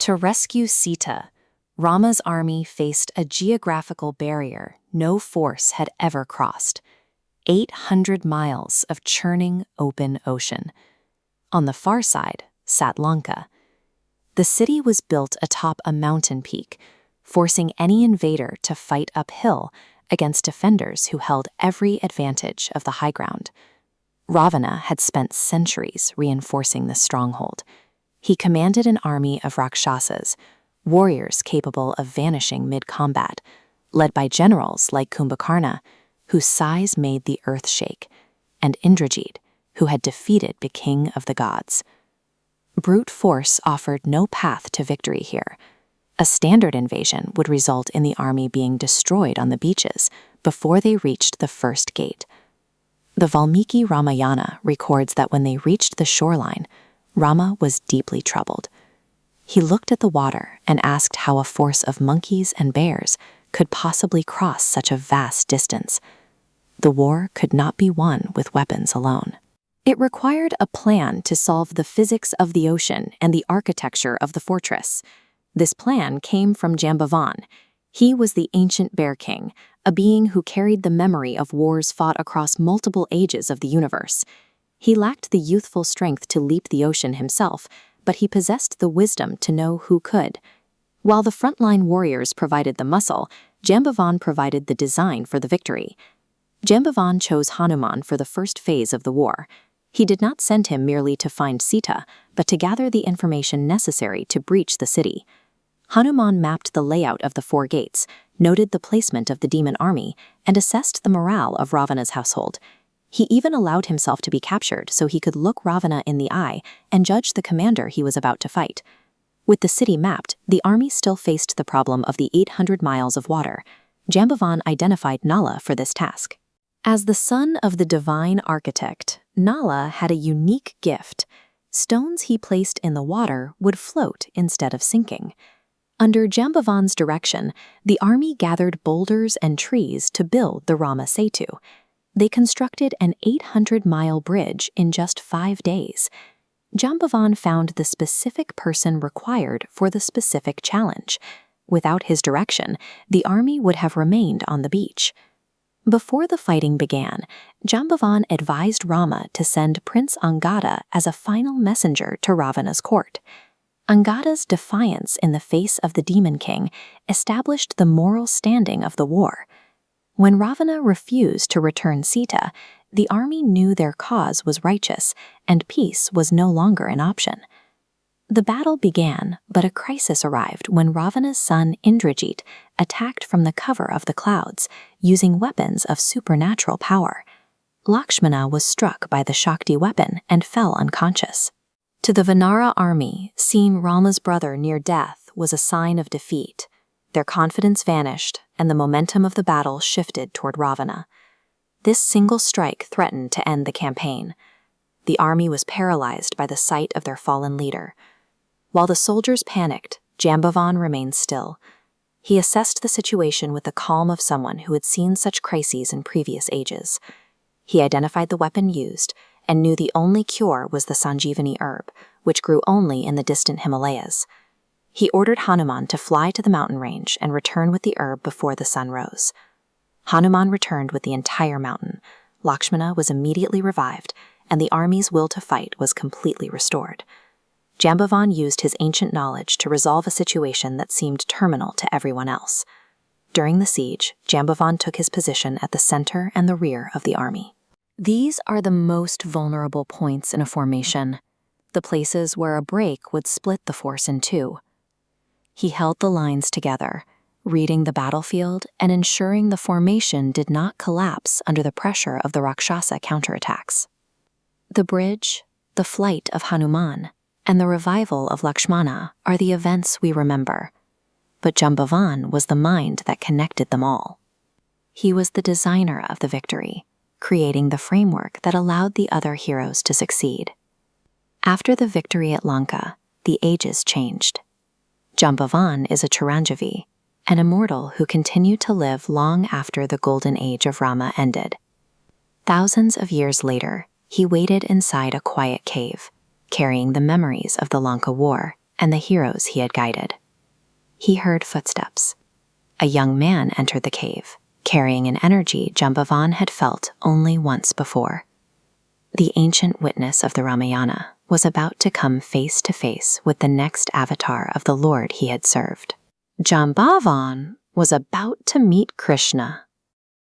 To rescue Sita, Rama's army faced a geographical barrier no force had ever crossed: 800 miles of churning open ocean. On the far side sat Lanka. The city was built atop a mountain peak, forcing any invader to fight uphill against defenders who held every advantage of the high ground. Ravana had spent centuries reinforcing this stronghold. He commanded an army of Rakshasas, warriors capable of vanishing mid-combat, led by generals like Kumbhakarna, whose size made the earth shake, and Indrajit, who had defeated the king of the gods. Brute force offered no path to victory here. A standard invasion would result in the army being destroyed on the beaches before they reached the first gate. The Valmiki Ramayana records that when they reached the shoreline, Rama was deeply troubled. He looked at the water and asked how a force of monkeys and bears could possibly cross such a vast distance. The war could not be won with weapons alone. It required a plan to solve the physics of the ocean and the architecture of the fortress. This plan came from Jambavan. He was the ancient bear king, a being who carried the memory of wars fought across multiple ages of the universe. He lacked the youthful strength to leap the ocean himself, but he possessed the wisdom to know who could. While the frontline warriors provided the muscle, Jambavan provided the design for the victory. Jambavan chose Hanuman for the first phase of the war. He did not send him merely to find Sita, but to gather the information necessary to breach the city. Hanuman mapped the layout of the 4 gates, noted the placement of the demon army, and assessed the morale of Ravana's household. He even allowed himself to be captured so he could look Ravana in the eye and judge the commander he was about to fight. With the city mapped, the army still faced the problem of the 800 miles of water. Jambavan identified Nala for this task. As the son of the divine architect, Nala had a unique gift. Stones he placed in the water would float instead of sinking. Under Jambavan's direction, the army gathered boulders and trees to build the Rama Setu. They constructed an 800-mile bridge in just 5 days. Jambavan found the specific person required for the specific challenge. Without his direction, the army would have remained on the beach. Before the fighting began, Jambavan advised Rama to send Prince Angada as a final messenger to Ravana's court. Angada's defiance in the face of the Demon King established the moral standing of the war. When Ravana refused to return Sita, the army knew their cause was righteous, and peace was no longer an option. The battle began, but a crisis arrived when Ravana's son Indrajit attacked from the cover of the clouds, using weapons of supernatural power. Lakshmana was struck by the Shakti weapon and fell unconscious. To the Vanara army, seeing Rama's brother near death was a sign of defeat. Their confidence vanished, and the momentum of the battle shifted toward Ravana. This single strike threatened to end the campaign. The army was paralyzed by the sight of their fallen leader. While the soldiers panicked, Jambavan remained still. He assessed the situation with the calm of someone who had seen such crises in previous ages. He identified the weapon used and knew the only cure was the Sanjeevani herb, which grew only in the distant Himalayas. He ordered Hanuman to fly to the mountain range and return with the herb before the sun rose. Hanuman returned with the entire mountain. Lakshmana was immediately revived, and the army's will to fight was completely restored. Jambavan used his ancient knowledge to resolve a situation that seemed terminal to everyone else. During the siege, Jambavan took his position at the center and the rear of the army. These are the most vulnerable points in a formation, the places where a break would split the force in 2. He held the lines together, reading the battlefield and ensuring the formation did not collapse under the pressure of the Rakshasa counterattacks. The bridge, the flight of Hanuman, and the revival of Lakshmana are the events we remember. But Jambavan was the mind that connected them all. He was the designer of the victory, creating the framework that allowed the other heroes to succeed. After the victory at Lanka, the ages changed. Jambavan is a Chiranjeevi, an immortal who continued to live long after the golden age of Rama ended. Thousands of years later, he waited inside a quiet cave, carrying the memories of the Lanka War and the heroes he had guided. He heard footsteps. A young man entered the cave, carrying an energy Jambavan had felt only once before. The ancient witness of the Ramayana was about to come face to face with the next avatar of the Lord he had served. Jambavan was about to meet Krishna,